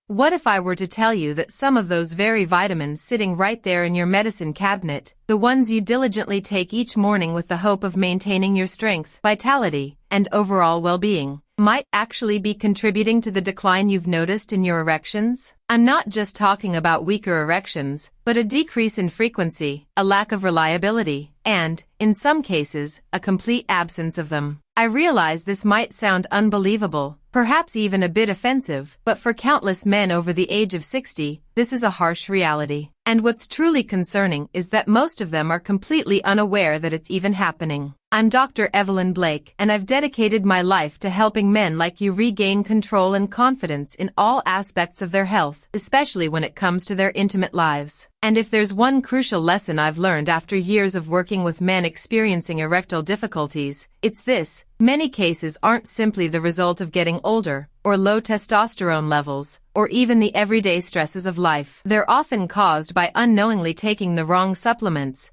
What if I were to tell you that some of those very vitamins sitting right there in your medicine cabinet, the ones you diligently take each morning with the hope of maintaining your strength, vitality, and overall well-being, might actually be contributing to the decline you've noticed in your erections? I'm not just talking about weaker erections, but a decrease in frequency, a lack of reliability, and, in some cases, a complete absence of them. I realize this might sound unbelievable, perhaps even a bit offensive, but for countless men over the age of 60, this is a harsh reality. And what's truly concerning is that most of them are completely unaware that it's even happening. I'm Dr. Evelyn Blake, and I've dedicated my life to helping men like you regain control and confidence in all aspects of their health, especially when it comes to their intimate lives. And if there's one crucial lesson I've learned after years of working with men experiencing erectile difficulties, it's this: many cases aren't simply the result of getting older, or low testosterone levels, or even the everyday stresses of life. They're often caused by unknowingly taking the wrong supplements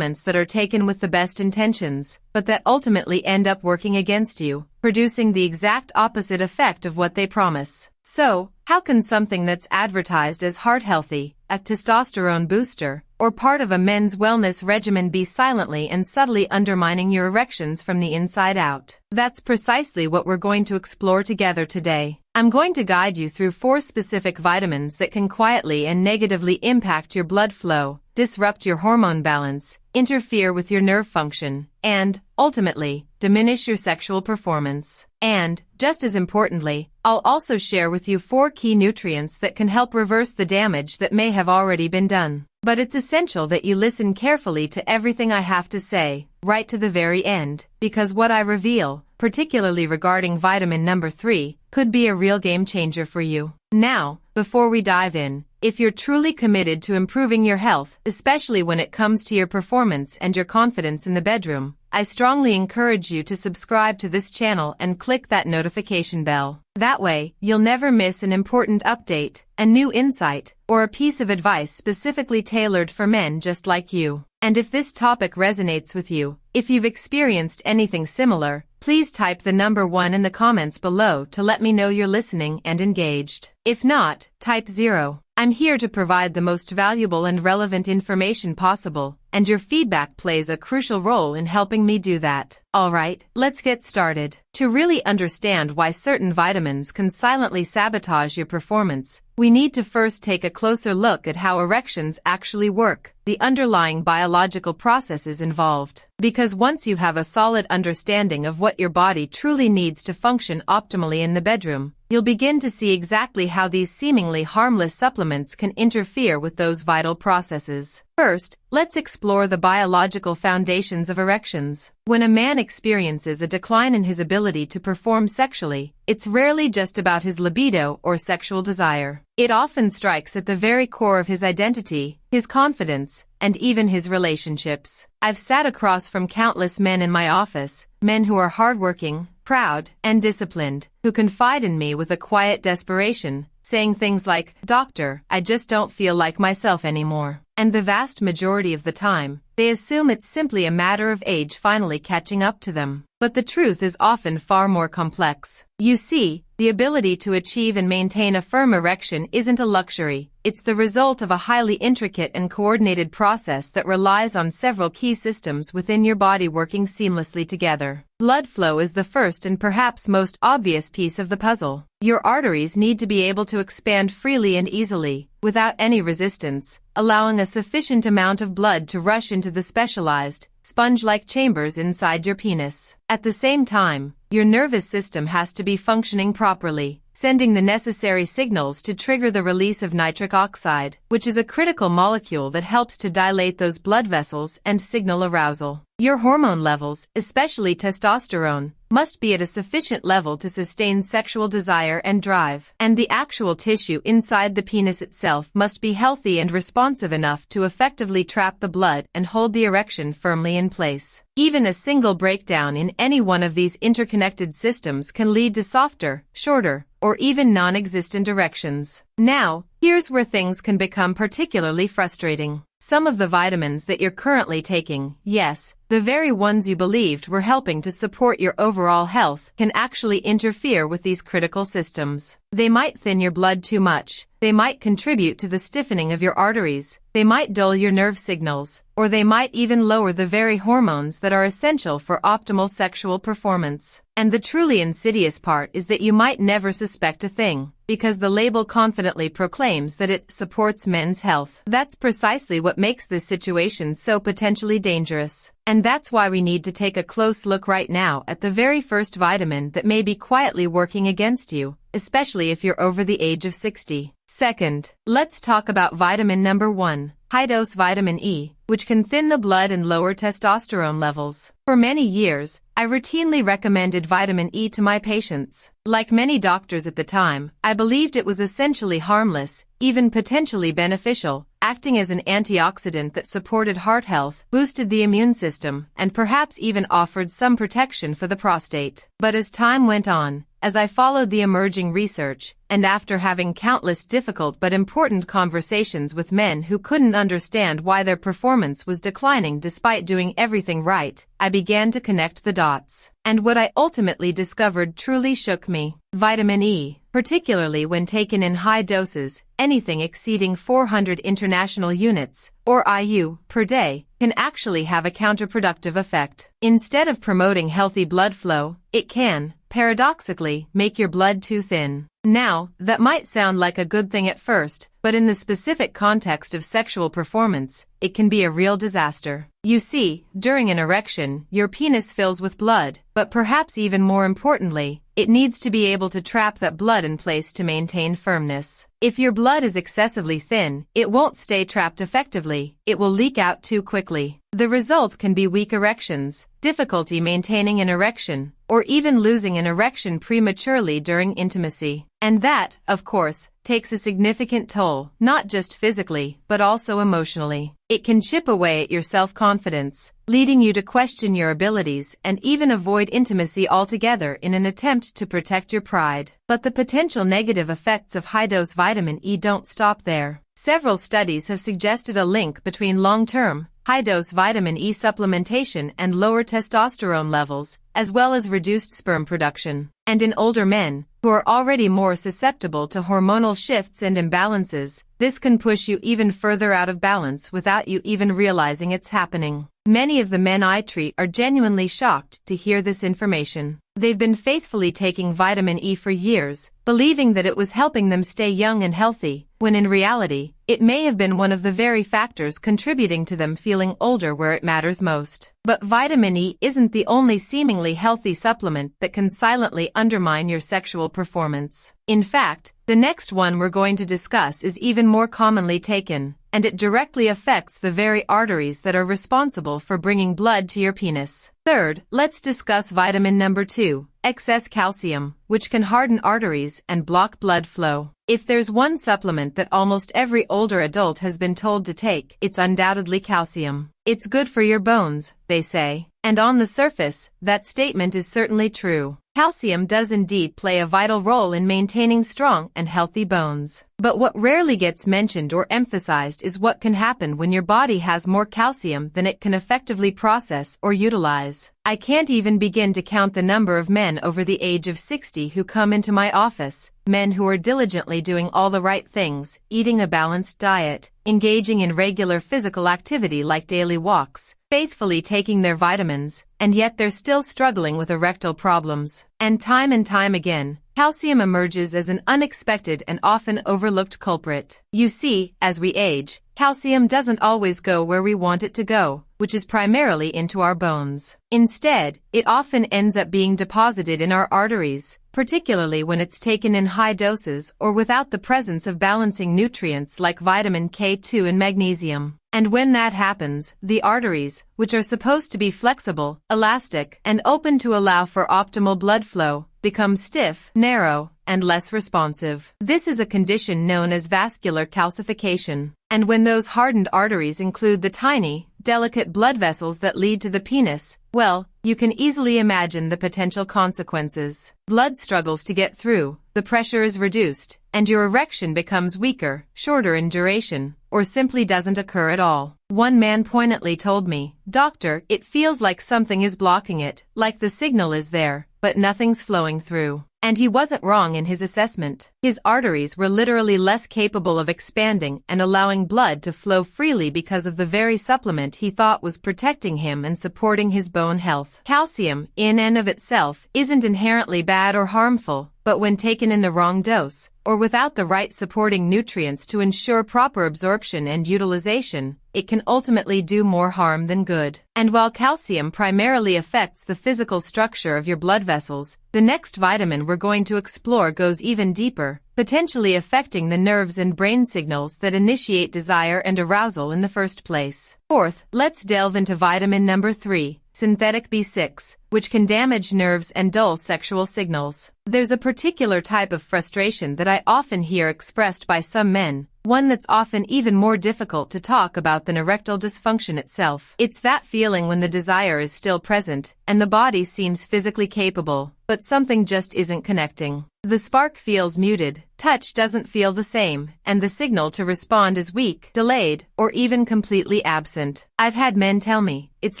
that are taken with the best intentions, but that ultimately end up working against you, producing the exact opposite effect of what they promise. So, how can something that's advertised as heart healthy, a testosterone booster, or part of a men's wellness regimen be silently and subtly undermining your erections from the inside out? That's precisely what we're going to explore together today. I'm going to guide you through 4 specific vitamins that can quietly and negatively impact your blood flow, disrupt your hormone balance, interfere with your nerve function, and, ultimately, diminish your sexual performance. And, just as importantly, I'll also share with you 4 key nutrients that can help reverse the damage that may have already been done. But it's essential that you listen carefully to everything I have to say, right to the very end, because what I reveal, particularly regarding vitamin number 3, could be a real game changer for you. Now, before we dive in, if you're truly committed to improving your health, especially when it comes to your performance and your confidence in the bedroom, I strongly encourage you to subscribe to this channel and click that notification bell. That way, you'll never miss an important update, a new insight, or a piece of advice specifically tailored for men just like you. And if this topic resonates with you, if you've experienced anything similar, please type the number 1 in the comments below to let me know you're listening and engaged. If not, type 0. I'm here to provide the most valuable and relevant information possible, and your feedback plays a crucial role in helping me do that. Alright, let's get started. To really understand why certain vitamins can silently sabotage your performance, we need to first take a closer look at how erections actually work, the underlying biological processes involved. Because once you have a solid understanding of what your body truly needs to function optimally in the bedroom, you'll begin to see exactly how these seemingly harmless supplements can interfere with those vital processes. First, let's explore the biological foundations of erections. When a man experiences a decline in his ability to perform sexually, it's rarely just about his libido or sexual desire. It often strikes at the very core of his identity, his confidence, and even his relationships. I've sat across from countless men in my office, men who are hardworking, proud, and disciplined, who confide in me with a quiet desperation, saying things like, "Doctor, I just don't feel like myself anymore." And the vast majority of the time, they assume it's simply a matter of age finally catching up to them. But the truth is often far more complex. You see, the ability to achieve and maintain a firm erection isn't a luxury. It's the result of a highly intricate and coordinated process that relies on several key systems within your body working seamlessly together. Blood flow is the first and perhaps most obvious piece of the puzzle. Your arteries need to be able to expand freely and easily, without any resistance, allowing a sufficient amount of blood to rush into the specialized, sponge-like chambers inside your penis. At the same time, your nervous system has to be functioning properly, sending the necessary signals to trigger the release of nitric oxide, which is a critical molecule that helps to dilate those blood vessels and signal arousal. Your hormone levels, especially testosterone, must be at a sufficient level to sustain sexual desire and drive. And the actual tissue inside the penis itself must be healthy and responsive enough to effectively trap the blood and hold the erection firmly in place. Even a single breakdown in any one of these interconnected systems can lead to softer, shorter, or even non-existent erections. Now, here's where things can become particularly frustrating. Some of the vitamins that you're currently taking, yes, the very ones you believed were helping to support your overall health, can actually interfere with these critical systems. They might thin your blood too much, they might contribute to the stiffening of your arteries, they might dull your nerve signals, or they might even lower the very hormones that are essential for optimal sexual performance. And the truly insidious part is that you might never suspect a thing, because the label confidently proclaims that it supports men's health. That's precisely what makes this situation so potentially dangerous. And that's why we need to take a close look right now at the very first vitamin that may be quietly working against you, especially if you're over the age of 60. Second, let's talk about vitamin number 1, high-dose vitamin E, which can thin the blood and lower testosterone levels. For many years, I routinely recommended vitamin E to my patients. Like many doctors at the time, I believed it was essentially harmless, even potentially beneficial, acting as an antioxidant that supported heart health, boosted the immune system, and perhaps even offered some protection for the prostate. But as time went on, as I followed the emerging research, and after having countless difficult but important conversations with men who couldn't understand why their performance was declining despite doing everything right, I began to connect the dots. And what I ultimately discovered truly shook me. Vitamin E, particularly when taken in high doses, anything exceeding 400 international units, or IU, per day, can actually have a counterproductive effect. Instead of promoting healthy blood flow, it can, paradoxically, make your blood too thin. Now, that might sound like a good thing at first, but in the specific context of sexual performance, it can be a real disaster. You see, during an erection, your penis fills with blood, but perhaps even more importantly, it needs to be able to trap that blood in place to maintain firmness. If your blood is excessively thin, it won't stay trapped effectively, it will leak out too quickly. The result can be weak erections, difficulty maintaining an erection, or even losing an erection prematurely during intimacy. And that, of course, takes a significant toll, not just physically, but also emotionally. It can chip away at your self-confidence, leading you to question your abilities and even avoid intimacy altogether in an attempt to protect your pride. But the potential negative effects of high-dose vitamin E don't stop there. Several studies have suggested a link between long-term, high-dose vitamin E supplementation and lower testosterone levels, as well as reduced sperm production. And in older men, who are already more susceptible to hormonal shifts and imbalances, this can push you even further out of balance without you even realizing it's happening. Many of the men I treat are genuinely shocked to hear this information. They've been faithfully taking vitamin E for years, believing that it was helping them stay young and healthy, when in reality, it may have been one of the very factors contributing to them feeling older where it matters most. But vitamin E isn't the only seemingly healthy supplement that can silently undermine your sexual performance. In fact, the next one we're going to discuss is even more commonly taken, and it directly affects the very arteries that are responsible for bringing blood to your penis. Third, let's discuss vitamin number 2, excess calcium, which can harden arteries and block blood flow. If there's one supplement that almost every older adult has been told to take, it's undoubtedly calcium. It's good for your bones, they say. And on the surface, that statement is certainly true. Calcium does indeed play a vital role in maintaining strong and healthy bones. But what rarely gets mentioned or emphasized is what can happen when your body has more calcium than it can effectively process or utilize. I can't even begin to count the number of men over the age of 60 who come into my office, men who are diligently doing all the right things, eating a balanced diet, engaging in regular physical activity like daily walks, faithfully taking their vitamins, and yet they're still struggling with erectile problems. And time again, calcium emerges as an unexpected and often overlooked culprit. You see, as we age, calcium doesn't always go where we want it to go, which is primarily into our bones. Instead, it often ends up being deposited in our arteries, particularly when it's taken in high doses or without the presence of balancing nutrients like vitamin K2 and magnesium. And when that happens, the arteries, which are supposed to be flexible, elastic, and open to allow for optimal blood flow, become stiff, narrow, and less responsive. This is a condition known as vascular calcification. And when those hardened arteries include the tiny, delicate blood vessels that lead to the penis, well, you can easily imagine the potential consequences. Blood struggles to get through, the pressure is reduced, and your erection becomes weaker, shorter in duration, or simply doesn't occur at all. One man poignantly told me, "Doctor, it feels like something is blocking it, like the signal is there, but nothing's flowing through." And he wasn't wrong in his assessment. His arteries were literally less capable of expanding and allowing blood to flow freely because of the very supplement he thought was protecting him and supporting his bone health. Calcium, in and of itself, isn't inherently bad or harmful, but when taken in the wrong dose, or without the right supporting nutrients to ensure proper absorption and utilization, it can ultimately do more harm than good. And while calcium primarily affects the physical structure of your blood vessels, the next vitamin we're going to explore goes even deeper, potentially affecting the nerves and brain signals that initiate desire and arousal in the first place. Fourth, let's delve into vitamin number 3, synthetic B6, which can damage nerves and dull sexual signals. There's a particular type of frustration that I often hear expressed by some men, one that's often even more difficult to talk about than erectile dysfunction itself. It's that feeling when the desire is still present, and the body seems physically capable, but something just isn't connecting. The spark feels muted, touch doesn't feel the same, and the signal to respond is weak, delayed, or even completely absent. I've had men tell me, "It's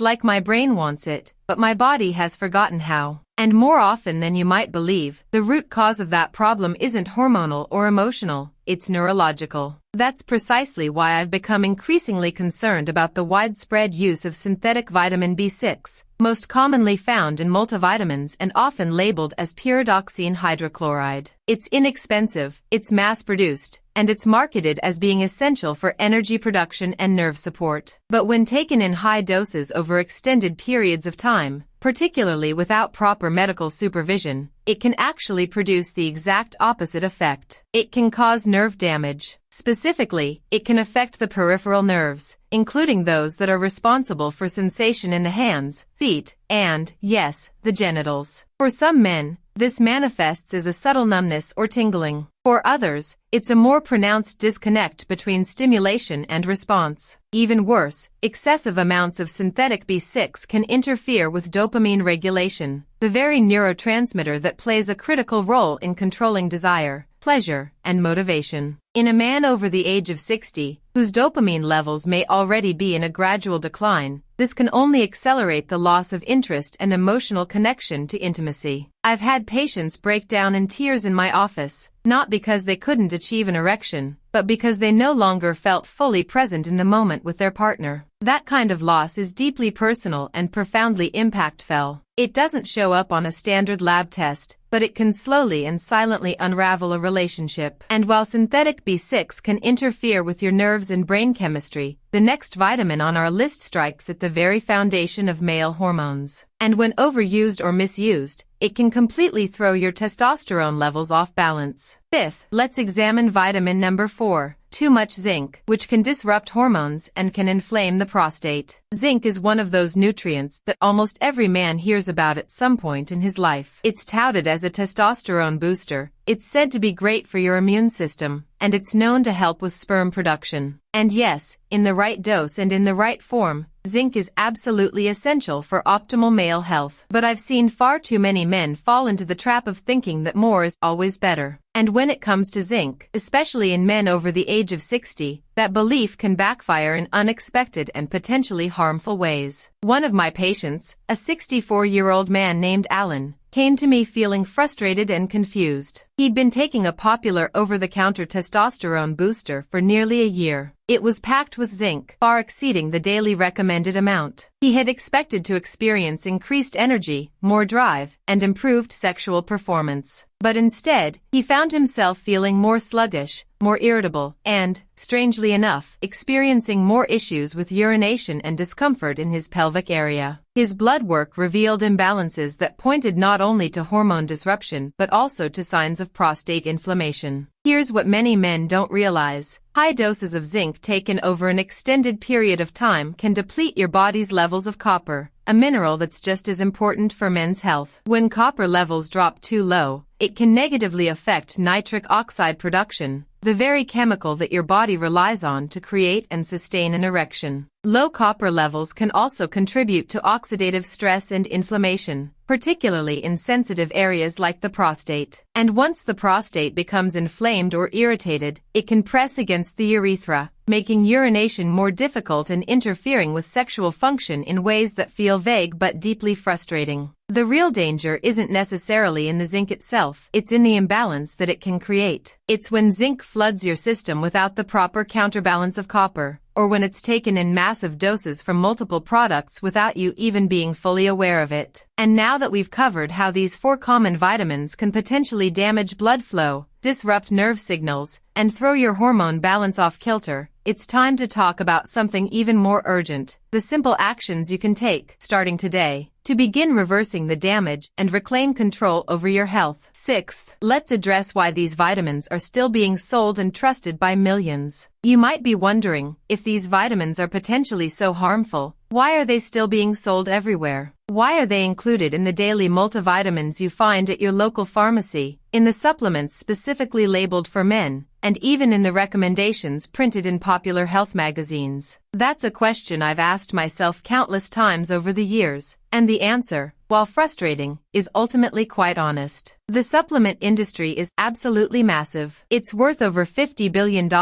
like my brain wants it, but my body has forgotten how." And more often than you might believe, the root cause of that problem isn't hormonal or emotional, it's neurological. That's precisely why I've become increasingly concerned about the widespread use of synthetic vitamin B6, most commonly found in multivitamins and often labeled as pyridoxine hydrochloride. It's inexpensive, it's mass-produced, and it's marketed as being essential for energy production and nerve support. But when taken in high doses over extended periods of time, particularly without proper medical supervision, it can actually produce the exact opposite effect. It can cause nerve damage. Specifically, it can affect the peripheral nerves, including those that are responsible for sensation in the hands, feet, and, yes, the genitals. For some men, this manifests as a subtle numbness or tingling. For others, it's a more pronounced disconnect between stimulation and response. Even worse, excessive amounts of synthetic B6 can interfere with dopamine regulation, the very neurotransmitter that plays a critical role in controlling desire, pleasure, and motivation. In a man over the age of 60, whose dopamine levels may already be in a gradual decline, this can only accelerate the loss of interest and emotional connection to intimacy. I've had patients break down in tears in my office, not because they couldn't achieve an erection, but because they no longer felt fully present in the moment with their partner. That kind of loss is deeply personal and profoundly impactful. It doesn't show up on a standard lab test, but it can slowly and silently unravel a relationship. And while synthetic B6 can interfere with your nerves and brain chemistry, the next vitamin on our list strikes at the very foundation of male hormones. And when overused or misused, it can completely throw your testosterone levels off balance. Fifth, let's examine vitamin number 4. Too much zinc, which can disrupt hormones and can inflame the prostate. Zinc is one of those nutrients that almost every man hears about at some point in his life. It's touted as a testosterone booster, it's said to be great for your immune system, and it's known to help with sperm production. And yes, in the right dose and in the right form, zinc is absolutely essential for optimal male health. But I've seen far too many men fall into the trap of thinking that more is always better. And when it comes to zinc, especially in men over the age of 60, that belief can backfire in unexpected and potentially harmful ways. One of my patients, a 64-year-old man named Alan, came to me feeling frustrated and confused. He'd been taking a popular over-the-counter testosterone booster for nearly a year. It was packed with zinc, far exceeding the daily recommended amount. He had expected to experience increased energy, more drive, and improved sexual performance. But instead, he found himself feeling more sluggish, more irritable, and, strangely enough, experiencing more issues with urination and discomfort in his pelvic area. His blood work revealed imbalances that pointed not only to hormone disruption but also to signs of prostate inflammation. Here's what many men don't realize. High doses of zinc taken over an extended period of time can deplete your body's levels of copper, a mineral that's just as important for men's health. When copper levels drop too low, it can negatively affect nitric oxide production, the very chemical that your body relies on to create and sustain an erection. Low copper levels can also contribute to oxidative stress and inflammation, particularly in sensitive areas like the prostate. And once the prostate becomes inflamed or irritated, it can press against the urethra, making urination more difficult and interfering with sexual function in ways that feel vague but deeply frustrating. The real danger isn't necessarily in the zinc itself, it's in the imbalance that it can create. It's when zinc floods your system without the proper counterbalance of copper, or when it's taken in massive doses from multiple products without you even being fully aware of it. And now that we've covered how these 4 common vitamins can potentially damage blood flow, disrupt nerve signals, and throw your hormone balance off kilter, it's time to talk about something even more urgent: the simple actions you can take, starting today, to begin reversing the damage and reclaim control over your health. Sixth, let's address why these vitamins are still being sold and trusted by millions. You might be wondering, if these vitamins are potentially so harmful, why are they still being sold everywhere? Why are they included in the daily multivitamins you find at your local pharmacy, in the supplements specifically labeled for men, and even in the recommendations printed in popular health magazines? That's a question I've asked myself countless times over the years, and the answer, while frustrating, is ultimately quite honest. The supplement industry is absolutely massive. It's worth over $50 billion,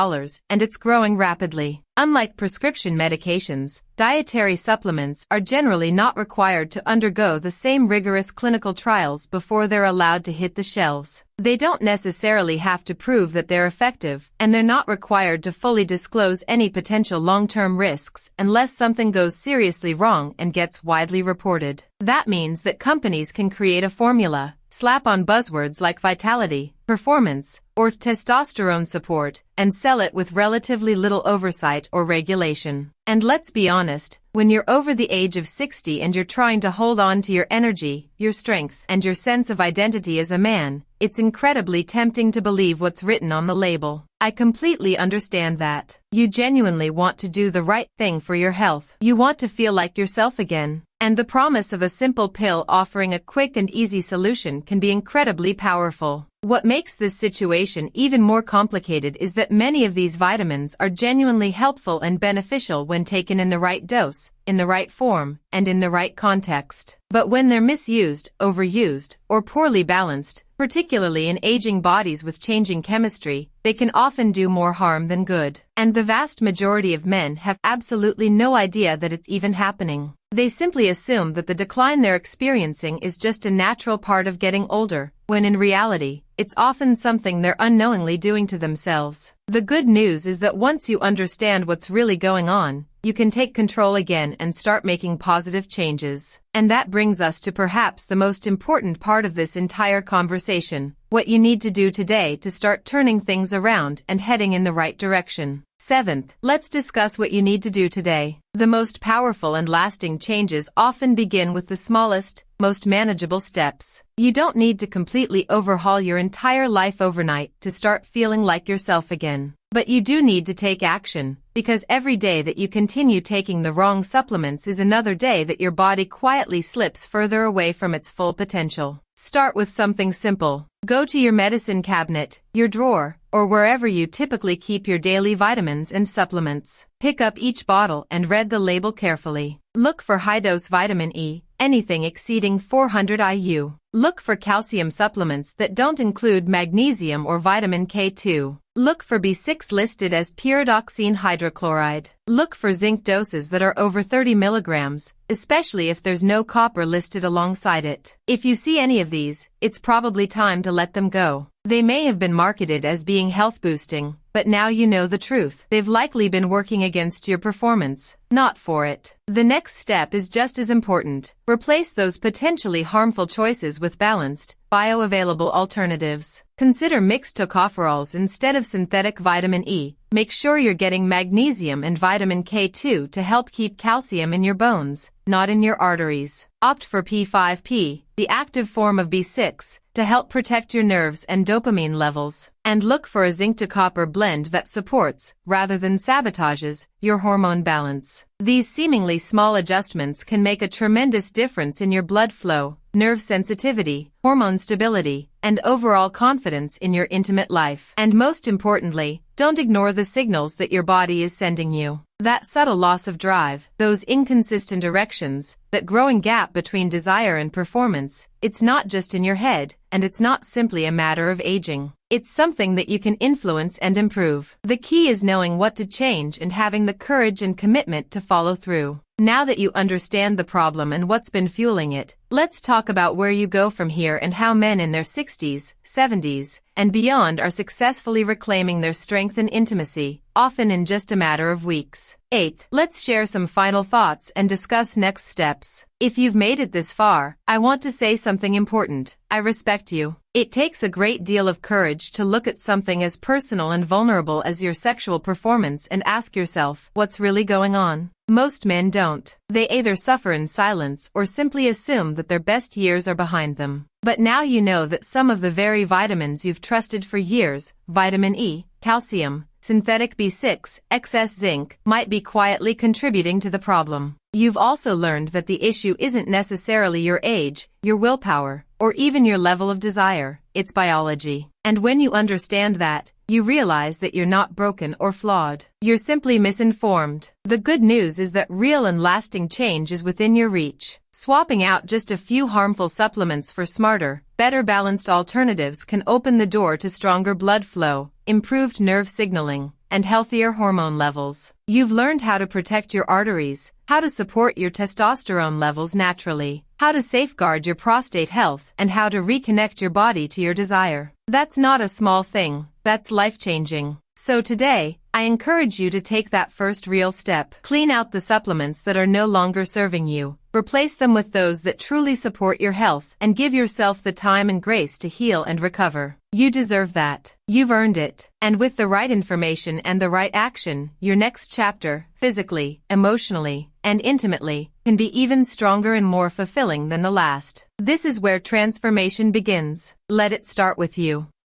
and it's growing rapidly. Unlike prescription medications, dietary supplements are generally not required to undergo the same rigorous clinical trials before they're allowed to hit the shelves. They don't necessarily have to prove that they're effective, and they're not required to fully disclose any potential long-term risks unless something goes seriously wrong and gets widely reported. That means that companies can create a formula, slap on buzzwords like vitality, performance, or testosterone support, and sell it with relatively little oversight or regulation. And let's be honest, when you're over the age of 60 and you're trying to hold on to your energy, your strength, and your sense of identity as a man, it's incredibly tempting to believe what's written on the label. I completely understand that. You genuinely want to do the right thing for your health. You want to feel like yourself again. And the promise of a simple pill offering a quick and easy solution can be incredibly powerful. What makes this situation even more complicated is that many of these vitamins are genuinely helpful and beneficial when taken in the right dose, in the right form, and in the right context. But when they're misused, overused, or poorly balanced, particularly in aging bodies with changing chemistry, they can often do more harm than good. And the vast majority of men have absolutely no idea that it's even happening. They simply assume that the decline they're experiencing is just a natural part of getting older, when in reality, it's often something they're unknowingly doing to themselves. The good news is that once you understand what's really going on, you can take control again and start making positive changes. And that brings us to perhaps the most important part of this entire conversation: what you need to do today to start turning things around and heading in the right direction. Seventh, let's discuss what you need to do today. The most powerful and lasting changes often begin with the smallest, most manageable steps. You don't need to completely overhaul your entire life overnight to start feeling like yourself again. But you do need to take action, because every day that you continue taking the wrong supplements is another day that your body quietly slips further away from its full potential. Start with something simple. Go to your medicine cabinet, your drawer, or wherever you typically keep your daily vitamins and supplements. Pick up each bottle and read the label carefully. Look for high-dose vitamin E, anything exceeding 400 IU. Look for calcium supplements that don't include magnesium or vitamin K2. Look for B6 listed as pyridoxine hydrochloride. Look for zinc doses that are over 30 milligrams, especially if there's no copper listed alongside it. If you see any of these, it's probably time to let them go. They may have been marketed as being health-boosting, but now you know the truth. They've likely been working against your performance, not for it. The next step is just as important. Replace those potentially harmful choices with balanced, bioavailable alternatives. Consider mixed tocopherols instead of synthetic vitamin E, Make sure you're getting magnesium and vitamin K2 to help keep calcium in your bones, not in your arteries. Opt for P5P, the active form of B6, to help protect your nerves and dopamine levels. And look for a zinc to copper blend that supports, rather than sabotages, your hormone balance. These seemingly small adjustments can make a tremendous difference in your blood flow, nerve sensitivity, hormone stability, and overall confidence in your intimate life. And most importantly, don't ignore the signals that your body is sending you. That subtle loss of drive, those inconsistent erections, that growing gap between desire and performance, it's not just in your head, and it's not simply a matter of aging. It's something that you can influence and improve. The key is knowing what to change and having the courage and commitment to follow through. Now that you understand the problem and what's been fueling it, let's talk about where you go from here and how men in their 60s, 70s, and beyond are successfully reclaiming their strength and intimacy, often in just a matter of weeks. 8th, let's share some final thoughts and discuss next steps. If you've made it this far, I want to say something important. I respect you. It takes a great deal of courage to look at something as personal and vulnerable as your sexual performance and ask yourself, what's really going on? Most men don't. They either suffer in silence or simply assume that their best years are behind them. But now you know that some of the very vitamins you've trusted for years, vitamin E, calcium, synthetic B6, excess zinc, might be quietly contributing to the problem. You've also learned that the issue isn't necessarily your age, your willpower, or even your level of desire, it's biology. And when you understand that, you realize that you're not broken or flawed. You're simply misinformed. The good news is that real and lasting change is within your reach. Swapping out just a few harmful supplements for smarter, better balanced alternatives can open the door to stronger blood flow, improved nerve signaling, and healthier hormone levels. You've learned how to protect your arteries, how to support your testosterone levels naturally, how to safeguard your prostate health, and how to reconnect your body to your desire. That's not a small thing, that's life-changing. So today, I encourage you to take that first real step. Clean out the supplements that are no longer serving you. Replace them with those that truly support your health and give yourself the time and grace to heal and recover. You deserve that. You've earned it. And with the right information and the right action, your next chapter, physically, emotionally, and intimately, can be even stronger and more fulfilling than the last. This is where transformation begins. Let it start with you.